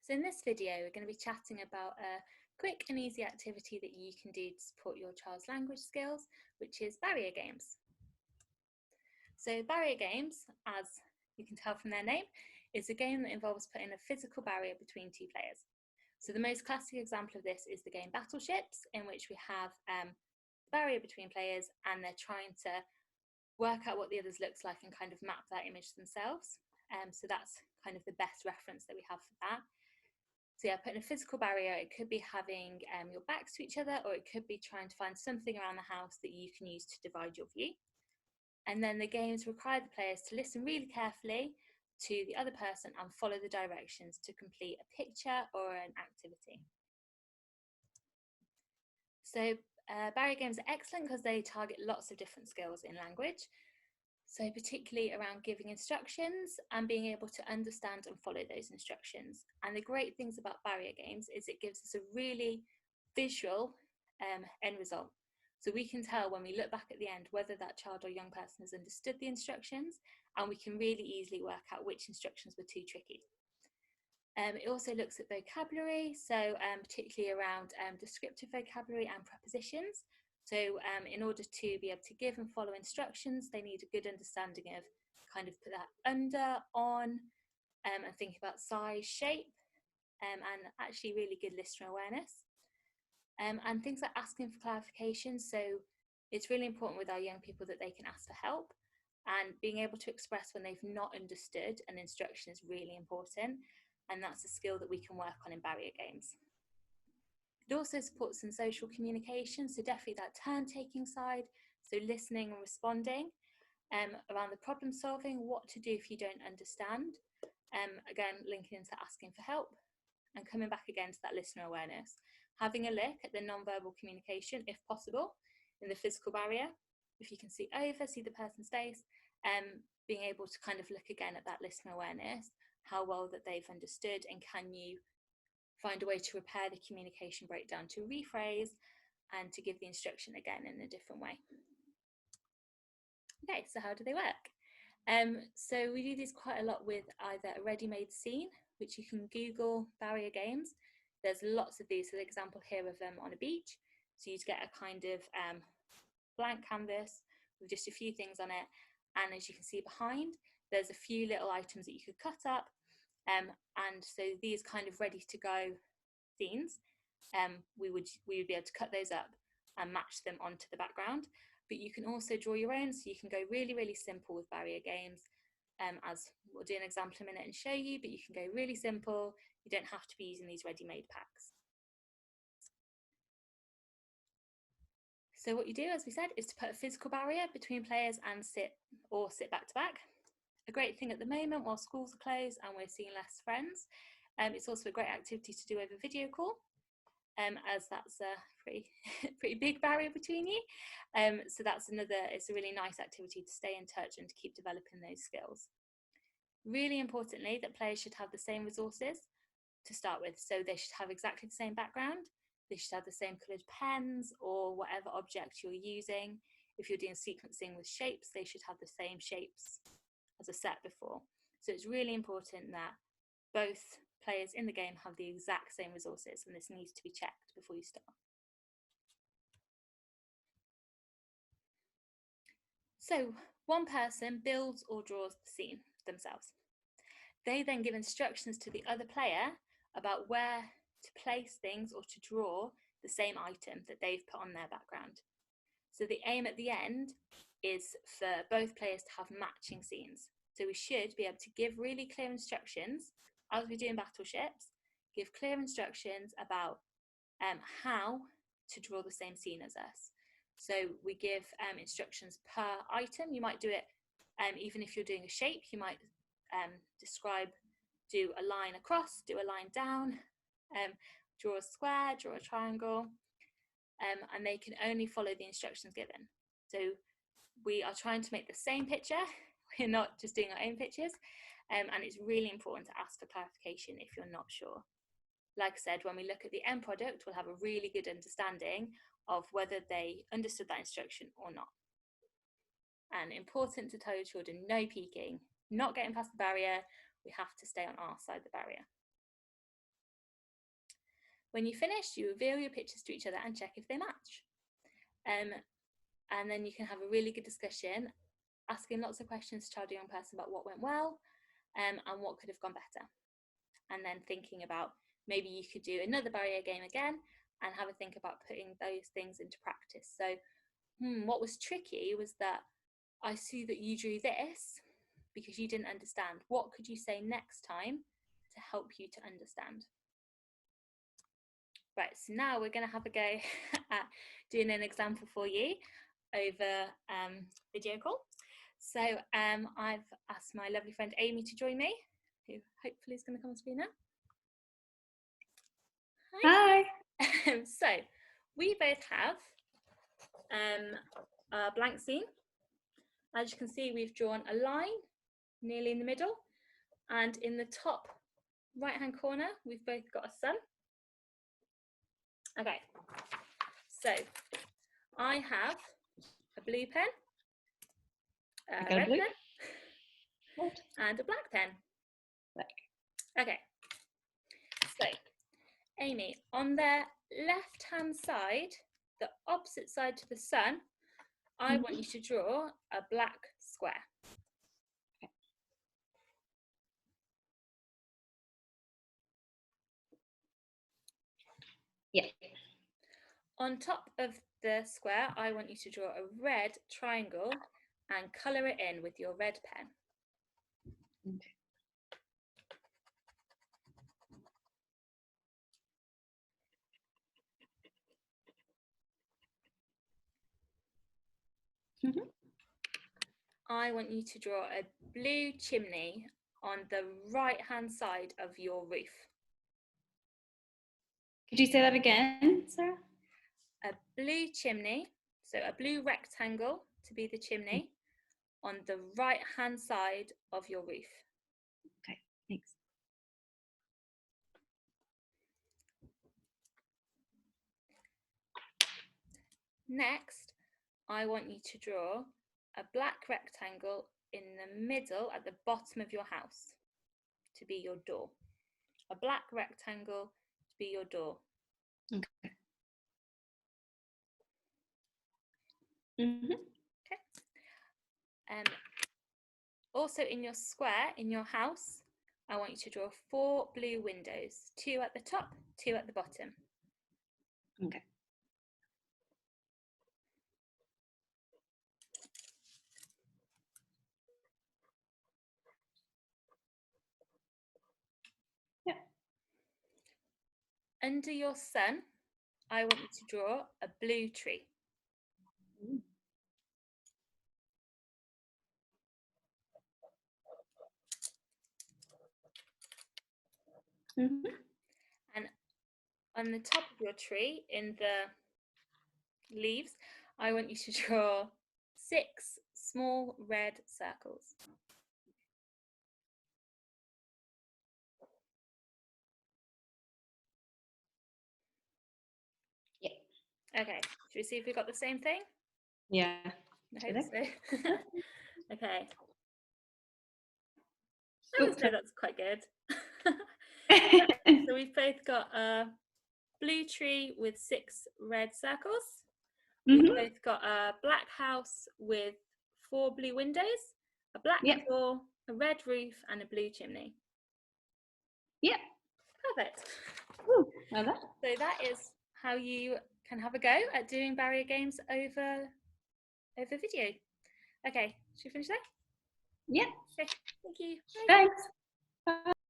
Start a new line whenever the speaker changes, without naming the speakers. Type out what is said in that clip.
So in this video, we're going to be chatting about a quick and easy activity that you can do to support your child's language skills, which is barrier games. So barrier games, as you can tell from their name, is a game that involves putting a physical barrier between two players. So the most classic example of this is the game Battleships, in which we have a barrier between players and they're trying to work out what the others looks like and kind of map that image themselves. So that's kind of the best reference that we have for that. So yeah, putting a physical barrier, it could be having your backs to each other, or it could be trying to find something around the house that you can use to divide your view. And then the games require the players to listen really carefully to the other person and follow the directions to complete a picture or an activity. So barrier games are excellent because they target lots of different skills in language. So particularly around giving instructions and being able to understand and follow those instructions. And the great things about barrier games is it gives us a really visual end result. So we can tell when we look back at the end whether that child or young person has understood the instructions, and we can really easily work out which instructions were too tricky. It also looks at vocabulary, so particularly around descriptive vocabulary and prepositions. So in order to be able to give and follow instructions, they need a good understanding of kind of put that under, on, and think about size, shape, and actually really good listener awareness. And things like asking for clarification. So it's really important with our young people that they can ask for help, and being able to express when they've not understood an instruction is really important. And that's a skill that we can work on in barrier games. It also supports some social communication, so definitely that turn-taking side, so listening and responding, around the problem solving, what to do if you don't understand, again linking into asking for help, and coming back again to that listener awareness. Having a look at the non-verbal communication, if possible, in the physical barrier. If you can see over, see the person's face, being able to kind of look again at that listener awareness, how well that they've understood, and can you find a way to repair the communication breakdown, to rephrase and to give the instruction again in a different way. Okay, so how do they work? So we do these quite a lot with either a ready-made scene, which you can Google barrier games. There's lots of these. So the example here of them on a beach. So you get a kind of blank canvas with just a few things on it. And as you can see behind, there's a few little items that you could cut up. And so these kind of ready to go scenes, we would be able to cut those up and match them onto the background. But you can also draw your own, so you can go really, really simple with barrier games, as we'll do an example in a minute and show you, but you can go really simple. You don't have to be using these ready-made packs. So what you do, as we said, is to put a physical barrier between players and sit back to back. A great thing at the moment, while schools are closed and we're seeing less friends, it's also a great activity to do over video call, as that's a pretty big barrier between you. So it's a really nice activity to stay in touch and to keep developing those skills. Really importantly, that players should have the same resources to start with. So they should have exactly the same background. They should have the same coloured pens or whatever object you're using. If you're doing sequencing with shapes, they should have the same shapes as a set before. So it's really important that both players in the game have the exact same resources, and this needs to be checked before you start. So one person builds or draws the scene themselves. They then give instructions to the other player about where to place things or to draw the same item that they've put on their background. So the aim at the end is for both players to have matching scenes. So we should be able to give really clear instructions, as we do in Battleships, give clear instructions about how to draw the same scene as us. So we give instructions per item. You might do it, even if you're doing a shape, you might do a line across, do a line down, draw a square, draw a triangle, and they can only follow the instructions given. So we are trying to make the same picture. We're not just doing our own pictures, and it's really important to ask for clarification if you're not sure. Like I said, when we look at the end product, we'll have a really good understanding of whether they understood that instruction or not. And important to tell your children, no peeking, not getting past the barrier. We have to stay on our side of the barrier. When you finish, you reveal your pictures to each other and check if they match. And then you can have a really good discussion, asking lots of questions to child or young person about what went well and what could have gone better. And then thinking about maybe you could do another barrier game again and have a think about putting those things into practice. So what was tricky was that I see that you drew this because you didn't understand. What could you say next time to help you to understand? Right, so now we're going to have a go at doing an example for you over video call. So I've asked my lovely friend Amy to join me, who hopefully is going to come on screen now.
Hi.
So we both have a blank scene. As you can see, we've drawn a line nearly in the middle, and in the top right hand corner we've both got a sun. Okay, so I have a blue pen, a red pen, and a black pen.
Black.
Okay, so Amy, on the left hand side, the opposite side to the sun, I want you to draw a black square.
Okay. Yeah.
On top of the square, I want you to draw a red triangle and colour it in with your red pen.
Okay.
I want you to draw a blue chimney on the right hand side of your roof.
Could you say that again, Sarah?
A blue chimney, so a blue rectangle to be the chimney on the right hand side of your roof.
Okay, thanks.
Next, I want you to draw a black rectangle in the middle at the bottom of your house to be your door. A black rectangle to be your door.
Okay.
Okay. Also in your square, in your house, I want you to draw 4 blue windows, 2 at the top, 2 at the bottom.
Okay. Yeah.
Under your sun, I want you to draw a blue tree. And on the top of your tree, in the leaves, I want you to draw 6 small red circles.
Yeah.
Okay, should we see if we got the same thing?
Yeah.
I hope so. Okay.
Oh,
so that's quite good. So we've both got a blue tree with 6 red circles. We've both got a black house with 4 blue windows, a black door, a red roof, and a blue chimney.
Yeah.
Perfect.
Ooh, well done.
So that is how you can have a go at doing barrier games over video. Okay, should we finish there?
Yeah.
Okay, thank you.
Bye. Thanks. Bye.